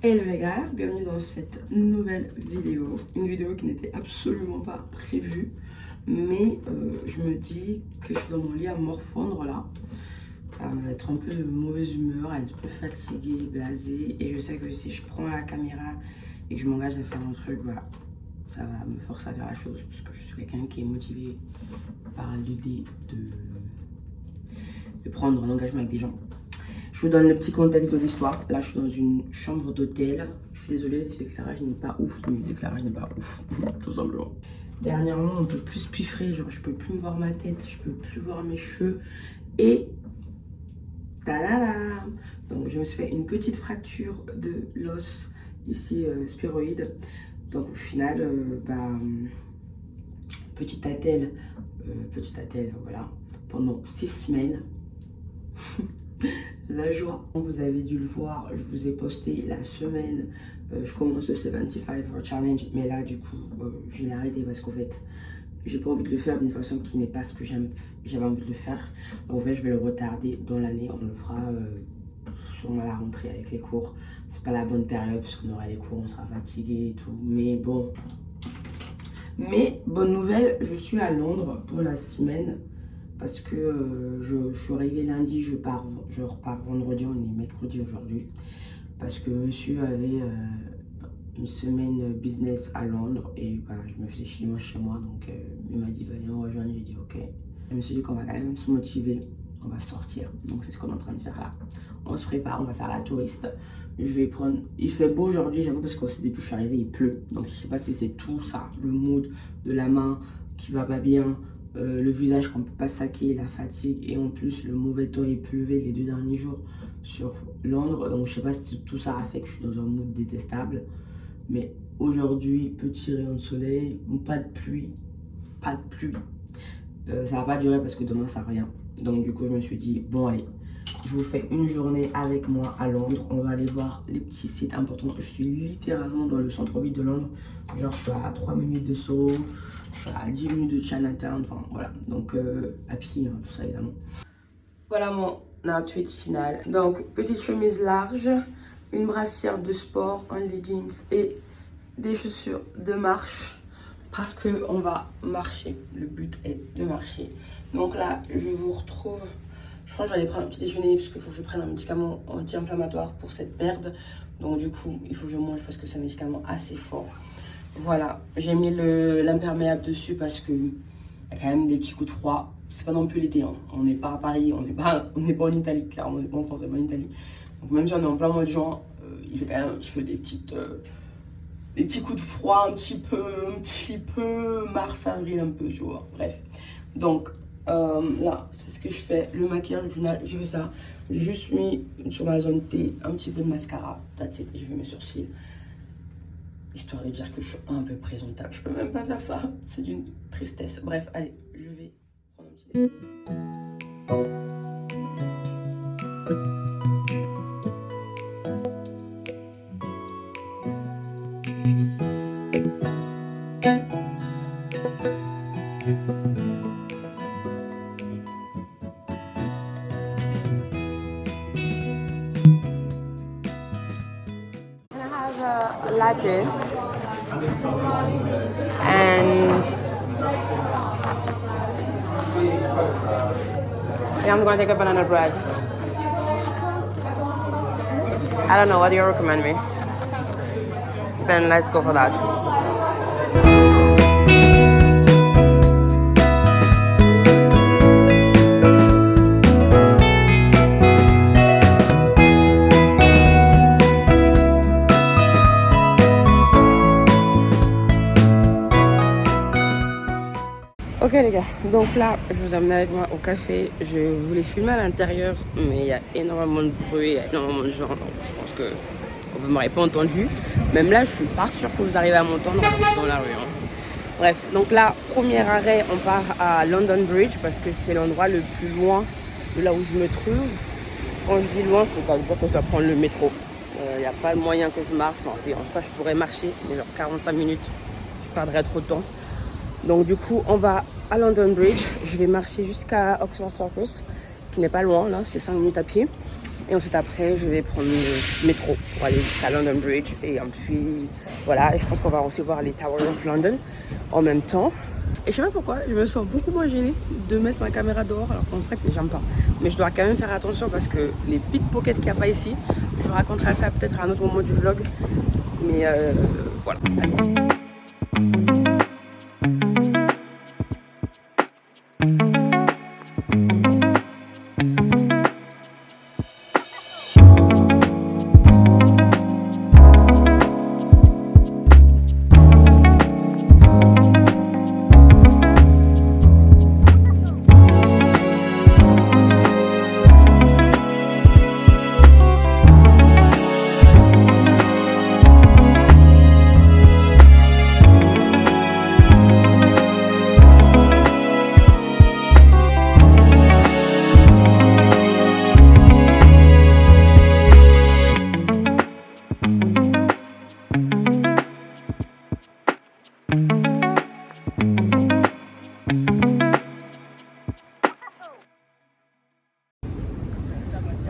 Hello les gars, bienvenue dans cette nouvelle vidéo. Une vidéo qui n'était absolument pas prévue. Mais je me dis que je suis dans mon lit à morfondre là. À être un peu de mauvaise humeur, à être un peu fatiguée, blasée. Et je sais que si je prends la caméra et que je m'engage à faire un truc, bah, ça va me forcer à faire la chose. Parce que je suis quelqu'un qui est motivé par l'idée de prendre un engagement avec des gens. Je vous donne le petit contexte de l'histoire. Là, je suis dans une chambre d'hôtel. Je suis désolée si l'éclairage n'est pas ouf. Oui, l'éclairage n'est pas ouf, tout simplement. Dernièrement, on peut plus piffrer. Genre, je peux plus me voir ma tête, je peux plus voir mes cheveux. Et ta-da-da! Donc, je me suis fait une petite fracture de l'os ici, sphéroïde. Donc, au final, petit attel, voilà, pendant 6 semaines. La joie, vous avez dû le voir, je vous ai posté la semaine, je commence le 75 for Challenge, mais là du coup, je l'ai arrêté parce qu'en fait, j'ai pas envie de le faire d'une façon qui n'est pas ce que j'avais envie de le faire. Donc en fait, je vais le retarder dans l'année, on le fera sûrement à la rentrée avec les cours. C'est pas la bonne période parce qu'on aura les cours, on sera fatigué et tout, mais bon. Mais bonne nouvelle, je suis à Londres pour la semaine. Parce que je suis arrivée lundi, je repars vendredi, on est mercredi aujourd'hui. Parce que monsieur avait une semaine business à Londres et bah, je me faisais chez moi. Donc il m'a dit, bah, viens, on rejoint. J'ai dit, ok. Je me suis dit qu'on va quand même se motiver, on va sortir. Donc c'est ce qu'on est en train de faire là. On se prépare, on va faire la touriste. Je vais prendre... Il fait beau aujourd'hui, j'avoue, parce qu'au depuis que je suis arrivée, il pleut. Donc je sais pas si c'est tout ça, le mood de la main qui va pas bien. Le visage qu'on ne peut pas saquer, la fatigue et en plus le mauvais temps, il pleuvait les 2 derniers jours sur Londres. Donc je sais pas si tout ça a fait que je suis dans un mood détestable. Mais aujourd'hui, petit rayon de soleil, pas de pluie. Ça va pas durer parce que demain ça revient. Donc du coup je me suis dit, bon allez, je vous fais une journée avec moi à Londres. On va aller voir les petits sites importants. Je suis littéralement dans le centre-ville de Londres. Genre je suis à 3 minutes de Soho. Je suis à 10 minutes de Chinatown, enfin voilà, donc à pied, hein, tout ça évidemment. Voilà mon outfit final. Donc, petite chemise large, une brassière de sport, un leggings et des chaussures de marche. Parce qu'on va marcher, le but est de marcher. Donc là, je vous retrouve, je pense que je vais aller prendre un petit déjeuner parce qu'il faut que je prenne un médicament anti-inflammatoire pour cette merde. Donc du coup, il faut que je mange parce que c'est un médicament assez fort. Voilà, j'ai mis l'imperméable dessus parce que il y a quand même des petits coups de froid. C'est pas non plus l'été, hein. On n'est pas à Paris, on n'est pas en Italie, clairement, on n'est pas en France, on n'est pas en Italie. Donc même si on est en plein mois de juin, il fait quand même un petit peu des petits coups de froid, un petit peu mars-avril un peu, tu vois. Bref, donc là, c'est ce que je fais. Le maquillage, au final, je fais ça. J'ai juste mis sur ma zone T un petit peu de mascara, that's it, et je fais mes sourcils. Histoire de dire que je suis un peu présentable. Je peux même pas faire ça. C'est d'une tristesse. Bref, allez, je vais prendre un petit déjeuner. Can I have a latte? And yeah, I'm gonna take a banana bread. I don't know, what do you recommend me? Then let's go for that. Ok les gars, donc là je vous emmène avec moi au café. Je voulais filmer à l'intérieur mais il y a énormément de bruit, il y a énormément de gens, donc je pense que vous ne m'aurez pas entendu. Même là je suis pas sûre que vous arrivez à m'entendre dans la rue, hein. Bref, donc là premier arrêt, on part à London Bridge parce que c'est l'endroit le plus loin de là où je me trouve. Quand je dis loin, c'est pas dire que je dois prendre le métro. Il n'y a pas le moyen que je marche, enfin, en soi je pourrais marcher, mais genre 45 minutes, je perdrais trop de temps. Donc du coup on va à London Bridge, je vais marcher jusqu'à Oxford Circus, qui n'est pas loin là, c'est 5 minutes à pied. Et ensuite après, je vais prendre le métro pour aller jusqu'à London Bridge. Et puis voilà, et je pense qu'on va aussi voir les Tower of London en même temps. Et je sais pas pourquoi, je me sens beaucoup moins gênée de mettre ma caméra dehors alors qu'en fait j'aime pas. Mais je dois quand même faire attention parce que les pickpockets qu'il n'y a pas ici, je vous raconterai ça peut-être à un autre moment du vlog. Mais voilà.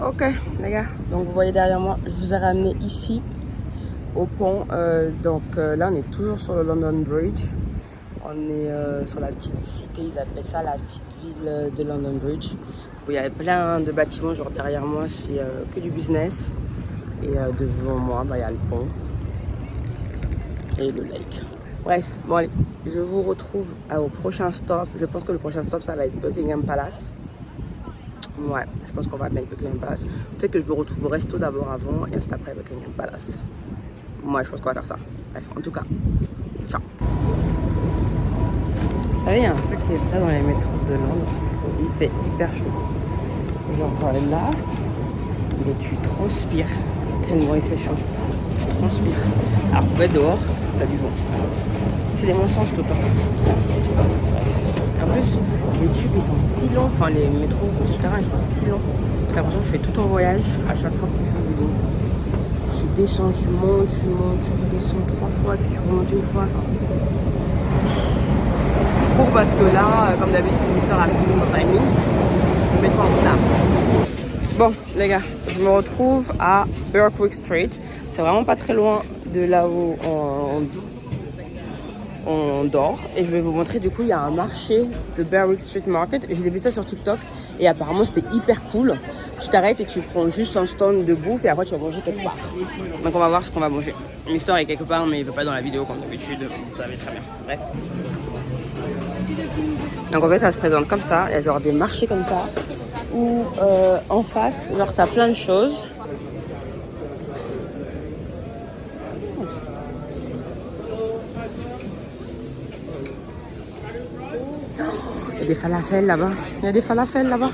Ok les gars, donc vous voyez derrière moi, je vous ai ramené ici au pont. Là on est toujours sur le London Bridge. On est sur la petite cité, ils appellent ça la petite ville de London Bridge. Où il y a plein de bâtiments, genre derrière moi c'est que du business. Et devant moi, il y a le pont et le lake. Bref, bon allez, je vous retrouve au prochain stop. Je pense que le prochain stop ça va être Buckingham Palace. Ouais, je pense qu'on va mettre Buckingham Palace. Peut-être que je vous retrouve au resto d'abord avant et ensuite après Buckingham Palace. Moi, je pense qu'on va faire ça. Bref, en tout cas, ciao. Vous savez, il y a un truc qui est vrai dans les métros de Londres. Il fait hyper chaud. Genre là, mais tu transpires tellement il fait chaud. Tu transpires. Alors qu'en fait, dehors, t'as du vent. C'est les mensonges tout ça. Bref. En plus, les tubes ils sont si longs, enfin les métros, les souterrains ils sont si longs. T'as l'impression que tu fais tout ton voyage à chaque fois que tu changes de ligne. Tu descends, tu montes, tu redescends 3 fois, puis tu remontes une fois. Enfin... Je cours parce que là, comme d'habitude, Mister a fini son timing. Mets-toi en retard. Bon, les gars, je me retrouve à Berwick Street. C'est vraiment pas très loin de là où on dort. Et je vais vous montrer, du coup, il y a un marché, le Berwick Street Market. J'ai vu ça sur TikTok et apparemment c'était hyper cool. Tu t'arrêtes et tu prends juste un stand de bouffe et après tu vas manger quelque part. Donc on va voir ce qu'on va manger. Mister est quelque part mais il veut pas dans la vidéo comme d'habitude. Vous savez très bien. Bref. Donc en fait ça se présente comme ça. Il y a genre des marchés comme ça où en face, genre t'as plein de choses. Il y a des falafels là-bas. Il y a des falafels là-bas.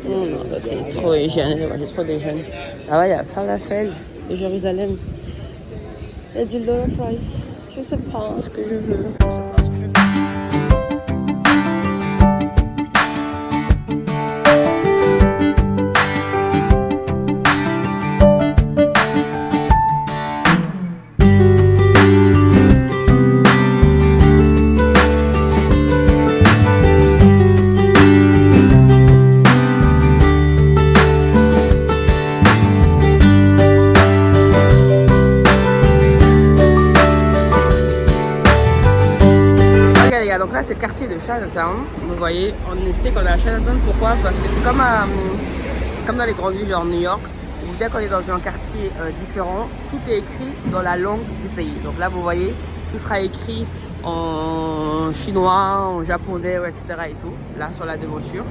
Non, ça c'est trop hygiène. Moi j'ai trop d'hygiène. Là-bas il y a falafel de Jérusalem. Il y a du lower price. Je sais pas ce que je veux. Donc là c'est le quartier de Chinatown, vous voyez, on sait qu'on est à Chinatown, pourquoi? Parce que c'est comme dans les grandes villes genre New York, où dès qu'on est dans un quartier différent, tout est écrit dans la langue du pays. Donc là vous voyez, tout sera écrit en chinois, en japonais, etc. et tout, là sur la devanture.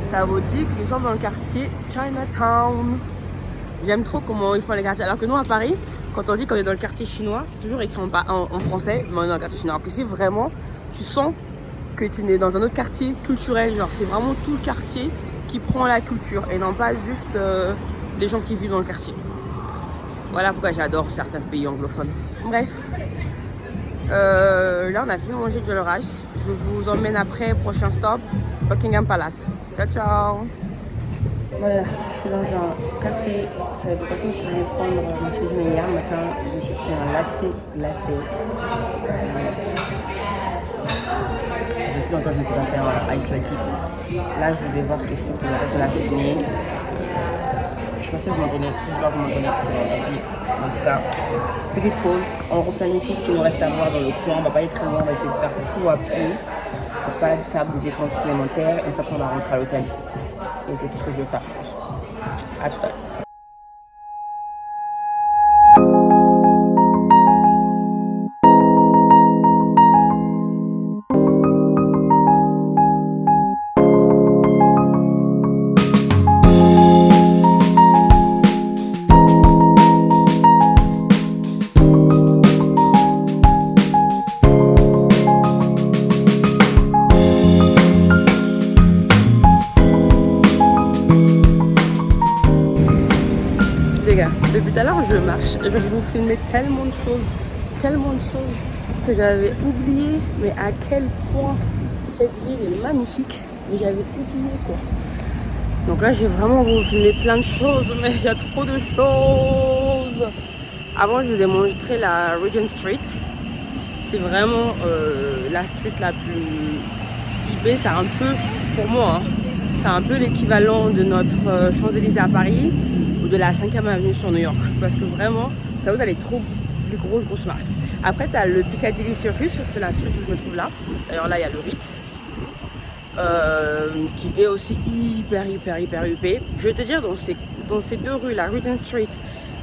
Ça vous dit que nous sommes dans le quartier Chinatown. J'aime trop comment ils font les quartiers, alors que nous à Paris, quand on dit qu'on est dans le quartier chinois, c'est toujours écrit en français, mais on est dans le quartier chinois. Alors que c'est vraiment... Tu sens que tu es dans un autre quartier culturel, genre c'est vraiment tout le quartier qui prend la culture et non pas juste les gens qui vivent dans le quartier. Voilà pourquoi j'adore certains pays anglophones. Bref, là on a fini de manger du rice. Je vous emmène après, prochain stop, Buckingham Palace. Ciao ciao. Voilà, je suis dans un café. C'est le café que je suis venue prendre mon petit déjeuner hier matin. Je me suis pris un latte glacé. fait si longtemps que je ne peux pas faire un ice latte. Là, je vais voir ce que je fais pour le reste de la journée. Je pensais que vous m'entendez, j'espère que vous m'entendez, c'est tant pis. En tout cas, petite pause, on replanifie ce qu'il nous reste à voir dans le coin, on va pas aller très loin, on va essayer de faire tout à pied, pour pas faire des défenses supplémentaires, et après on va rentrer à l'hôtel. Et c'est tout ce que je vais faire, je pense. À tout à l'heure. Les gars, depuis tout à l'heure je marche et je vais vous filmer tellement de choses que j'avais oublié, mais à quel point cette ville est magnifique, mais j'avais oublié quoi. Donc là j'ai vraiment vous filmer plein de choses, mais il y a trop de choses. Avant je vous ai montré la Regent Street, c'est vraiment la street la plus hypée, c'est un peu, pour moi, hein, c'est un peu l'équivalent de notre Champs-Élysées à Paris, ou de la 5e avenue sur New York, parce que vraiment c'est là où t'as les trop des grosses marques. Après t'as le Piccadilly Circus, c'est la street où je me trouve là. D'ailleurs là il y a le Ritz qui est aussi hyper huppé. Je vais te dire, dans ces deux rues, la Regent Street,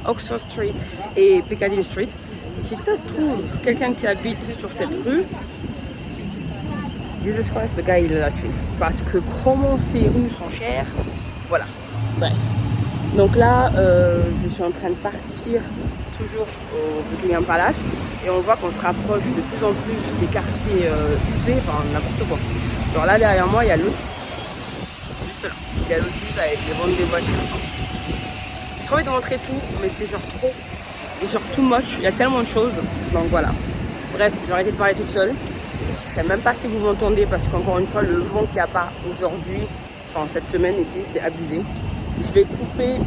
Oxford Street et Piccadilly Street, si tu trouves quelqu'un qui habite sur cette rue, Jesus Christ, le gars il est là-dessus, parce que comment ces rues sont chères, voilà, bref. Donc là, je suis en train de partir toujours au Buckingham Palace et on voit qu'on se rapproche de plus en plus des quartiers huppés, enfin n'importe quoi. Alors là derrière moi, il y a Lotus, juste là. Il y a Lotus avec les ventes des voitures. J'ai trop envie de montrer tout, mais c'était genre trop, genre too much. Il y a tellement de choses, donc voilà. Bref, je vais arrêter de parler toute seule. Je sais même pas si vous m'entendez parce qu'encore une fois, le vent qu'il n'y a pas aujourd'hui, enfin cette semaine ici, c'est abusé. Je vais couper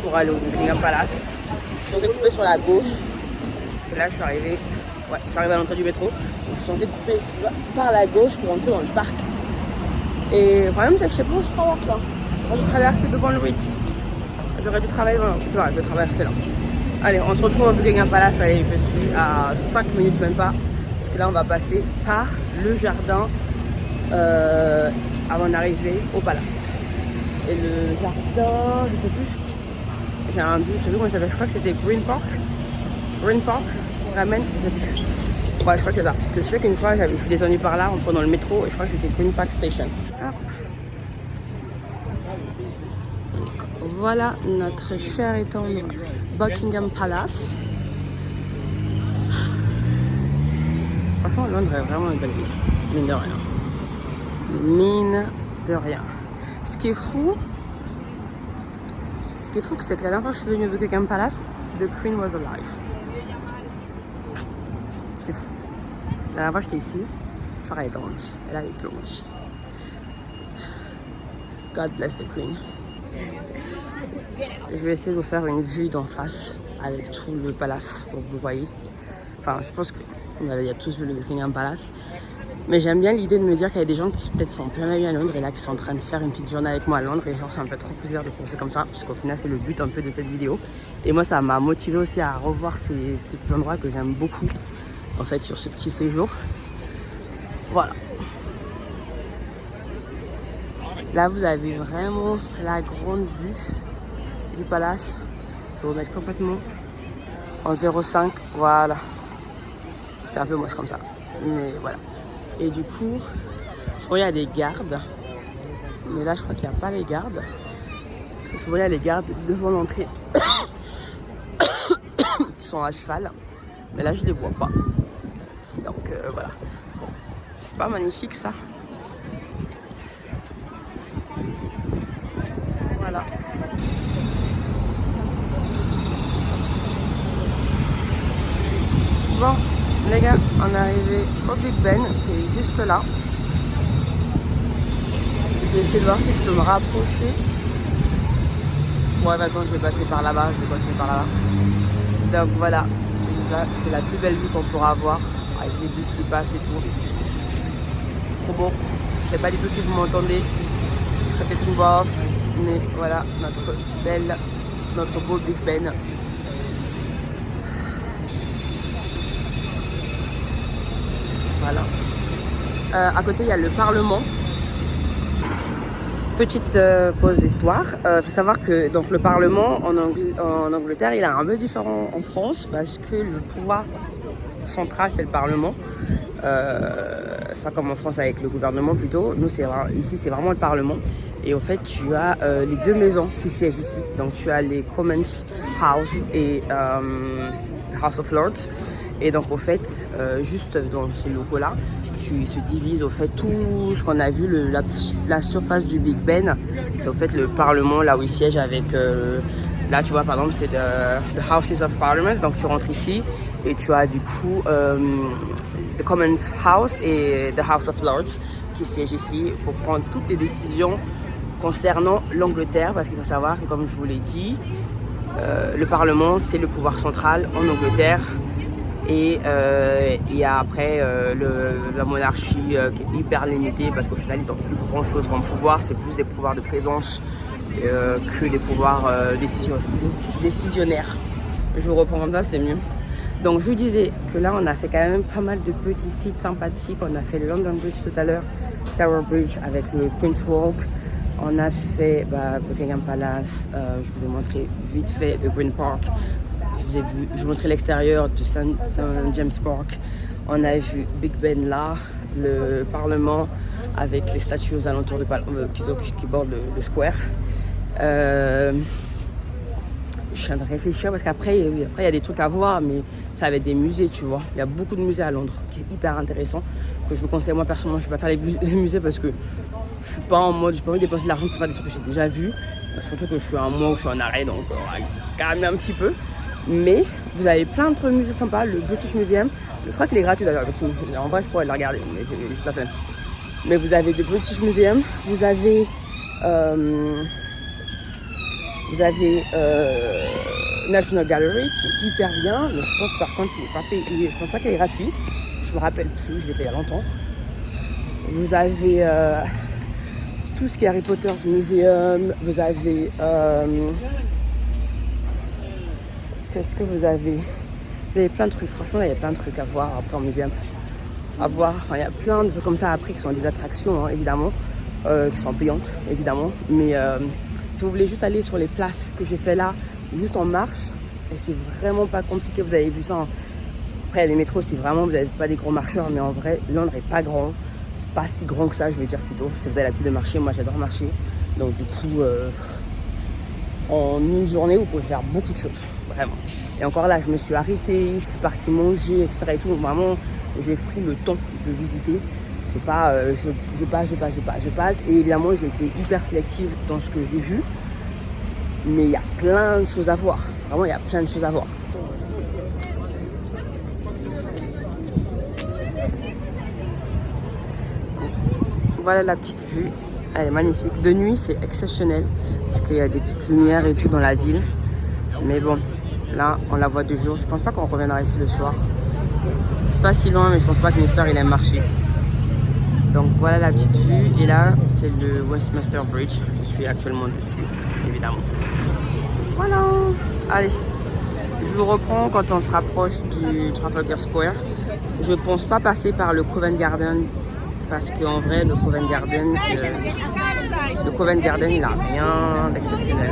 pour aller au Buckingham Palace. Je suis censée couper sur la gauche. Parce que là, je suis arrivée à l'entrée du métro. Donc, je suis censée couper par la gauche pour entrer dans le parc. Et le problème, c'est que je sais pas où je traverse là. J'aurais dû traverser devant le Ritz. J'aurais dû travailler dans... C'est vrai, je vais traverser là. Allez, on se retrouve au Buckingham Palace. Allez, je suis à 5 minutes même pas. Parce que là, on va passer par le jardin avant d'arriver au palace. Et le jardin, je sais plus, j'ai un doute, je sais plus comment ça s'appelle, je crois que c'était Green Park, Ramen, je sais plus. Ouais, je crois que c'est ça, parce que je sais qu'une fois, je suis descendue par là en prenant le métro et je crois que c'était Green Park Station. Hop. Donc, voilà notre cher et tendre Buckingham Palace. Franchement, Londres est vraiment une belle ville, mine de rien. Mine de rien. Ce qui est fou, c'est que la dernière fois que je suis venue au Buckingham Palace, The Queen was alive. C'est fou. La dernière fois que j'étais ici, je crois qu'elle était en vie. Elle est plus en vie. God bless the Queen. Je vais essayer de vous faire une vue d'en face avec tout le palace pour que vous voyez. Enfin, je pense que vous avez tous vu le Buckingham Palace. Mais j'aime bien l'idée de me dire qu'il y a des gens qui peut-être sont jamais venus à Londres et là qui sont en train de faire une petite journée avec moi à Londres et genre ça me fait trop plaisir de penser comme ça parce qu'au final c'est le but un peu de cette vidéo et moi ça m'a motivé aussi à revoir ces petits endroits que j'aime beaucoup en fait sur ce petit séjour. Voilà. Là vous avez vraiment la grande vue du palace. Je vais vous mettre complètement en 0,5, voilà. C'est un peu moche comme ça, mais voilà. Et du coup, je crois qu'il y a des gardes. Mais là, je crois qu'il n'y a pas les gardes. Parce que souvent, il y a les gardes devant l'entrée qui sont à cheval. Mais là, je ne les vois pas. Donc, voilà. Bon. C'est pas magnifique, ça. Voilà. Bon, les gars, on est arrivé au Big Ben, qui est juste là. Je vais essayer de voir si je peux me rapprocher. Bon, de toute façon, je vais passer par là-bas, je vais continuer par là-bas. Donc voilà, là, c'est la plus belle vue qu'on pourra avoir, avec les bus qui passent et tout. trop beau. Je sais pas du tout si vous m'entendez. Je ferai peut-être une voix off. Mais voilà, notre beau Big Ben. Voilà. À côté, il y a le Parlement. Petite pause d'histoire. Faut savoir que donc, le Parlement en Angleterre, il est un peu différent en France parce que le pouvoir central, c'est le Parlement. C'est pas comme en France avec le gouvernement plutôt. Nous, ici, c'est vraiment le Parlement. Et en fait, tu as les deux maisons qui siègent ici. Donc, tu as les Commons House et House of Lords. Et donc, au fait, juste dans ces locaux-là, tu se divises au fait tout ce qu'on a vu, la surface du Big Ben. C'est au fait le Parlement, là où il siège avec... là, tu vois, par exemple, c'est the Houses of Parliament. Donc, tu rentres ici et tu as du coup the Commons House et the House of Lords qui siègent ici pour prendre toutes les décisions concernant l'Angleterre. Parce qu'il faut savoir que, comme je vous l'ai dit, le Parlement, c'est le pouvoir central en Angleterre. Et il y a après la monarchie qui est hyper limitée parce qu'au final ils n'ont plus grand chose comme pouvoir, c'est plus des pouvoirs de présence que des pouvoirs décisionnaires. Je vous reprends comme ça, c'est mieux. Donc je vous disais que là on a fait quand même pas mal de petits sites sympathiques. On a fait le London Bridge tout à l'heure, Tower Bridge avec le Queen's Walk. On a fait Buckingham Palace, je vous ai montré vite fait de Green Park. Je vous montrais l'extérieur de St James Park. On a vu Big Ben là, le Parlement avec les statues aux alentours qui bordent le square. Je suis en train de réfléchir parce qu'après il y a des trucs à voir, mais ça va être des musées, tu vois. Il y a beaucoup de musées à Londres qui est hyper intéressant, que je vous conseille. Moi personnellement, je ne vais pas faire les musées parce que je suis pas en mode, je peux pas dépenser de l'argent pour faire des trucs que j'ai déjà vus. Surtout que je suis un mois où je suis en arrêt, donc quand même un petit peu. Mais vous avez plein d'autres musées sympas, le British Museum, je crois qu'il est gratuit d'ailleurs, en vrai je pourrais le regarder, mais j'ai juste la flemme. Mais vous avez le British Museum, vous avez National Gallery qui est hyper bien, mais je pense par contre il n'est pas payé, je pense pas qu'il est gratuit, je me rappelle plus, je l'ai fait il y a longtemps. Vous avez tout ce qui est Harry Potter's Museum, vous avez... Qu'est-ce que vous avez? Vous avez plein de trucs, franchement là il y a plein de trucs à voir après en muséum. À voir, enfin, il y a plein de trucs comme ça après qui sont des attractions hein, évidemment, qui sont payantes évidemment. Mais si vous voulez juste aller sur les places que j'ai fait là, juste en marche, et c'est vraiment pas compliqué, vous avez vu ça. Hein. Après les métros c'est vraiment, vous n'avez pas des gros marcheurs, mais en vrai Londres est pas grand, c'est pas si grand que ça je veux dire plutôt. Si vous avez l'habitude de marcher, moi j'adore marcher, donc du coup en une journée vous pouvez faire beaucoup de choses. Vraiment. Et encore là, je me suis arrêtée, je suis partie manger, etc. Et tout. Donc vraiment, j'ai pris le temps de visiter. C'est pas je passe. Et évidemment, j'ai été hyper sélective dans ce que j'ai vu. Mais il y a plein de choses à voir. Vraiment, il y a plein de choses à voir. Voilà la petite vue. Elle est magnifique. De nuit, c'est exceptionnel. Parce qu'il y a des petites lumières et tout dans la ville. Mais bon. Là, on la voit de jour. Je pense pas qu'on reviendra ici le soir. C'est pas si loin, mais je pense pas que Mister il aime marcher. Donc voilà la petite vue. Et là, c'est le Westminster Bridge. Je suis actuellement dessus, évidemment. Voilà. Allez, je vous reprends quand on se rapproche du Trafalgar Square. Je pense pas passer par le Covent Garden parce qu'en vrai, le Covent Garden, il a rien d'exceptionnel.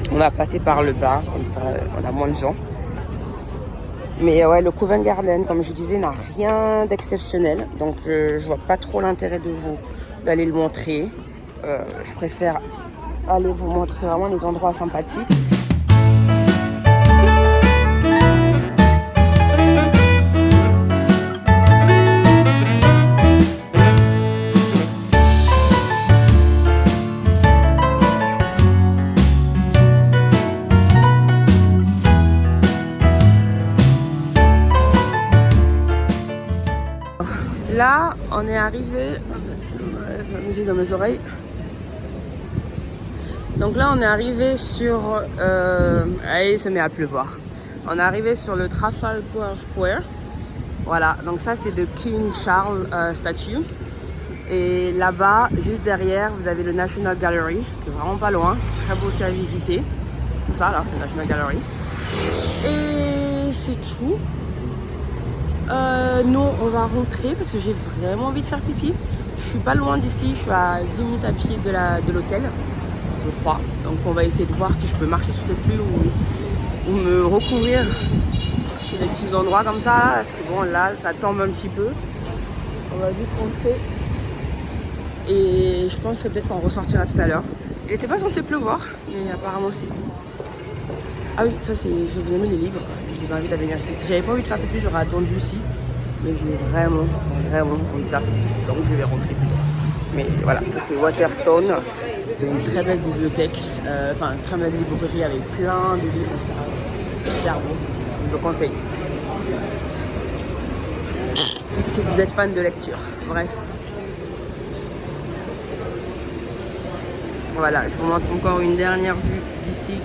On a passé par le bas, comme ça on a moins de gens. Mais ouais, le Covent Garden, comme je disais, n'a rien d'exceptionnel. Donc je vois pas trop l'intérêt d'aller le montrer. Je préfère aller vous montrer vraiment des endroits sympathiques. Là, on est arrivé, la musique dans mes oreilles. Donc là, on est arrivé sur... allez, il se met à pleuvoir. On est arrivé sur le Trafalgar Square. Voilà, donc ça, c'est de King Charles statue. Et là-bas, juste derrière, vous avez le National Gallery, qui est vraiment pas loin. Très beau aussi à visiter. Tout ça, là, c'est le National Gallery. Et c'est tout. Nous, on va rentrer parce que j'ai vraiment envie de faire pipi. Je suis pas loin d'ici, je suis à 10 minutes à pied de l'hôtel, je crois. Donc on va essayer de voir si je peux marcher sur cette pluie ou me recouvrir sur des petits endroits comme ça, là, parce que bon, là, ça tombe un petit peu. On va vite rentrer. Et je pense que peut-être qu'on ressortira tout à l'heure. Il n'était pas censé pleuvoir, mais apparemment c'est. Ah oui, ça c'est. Je vous ai mis les livres. Je vous invite à venir ici. Si j'avais pas envie de faire pipi, j'aurais attendu ici. Mais j'ai vraiment envie de faire pipi. Donc je vais rentrer plus tard. Mais voilà, ça c'est Waterstone. C'est une très belle bibliothèque. Enfin, une très belle librairie avec plein de livres, etc. Super beau. Je vous le conseille. Si vous êtes fan de lecture. Bref. Voilà, je vous montre encore une dernière vue d'ici.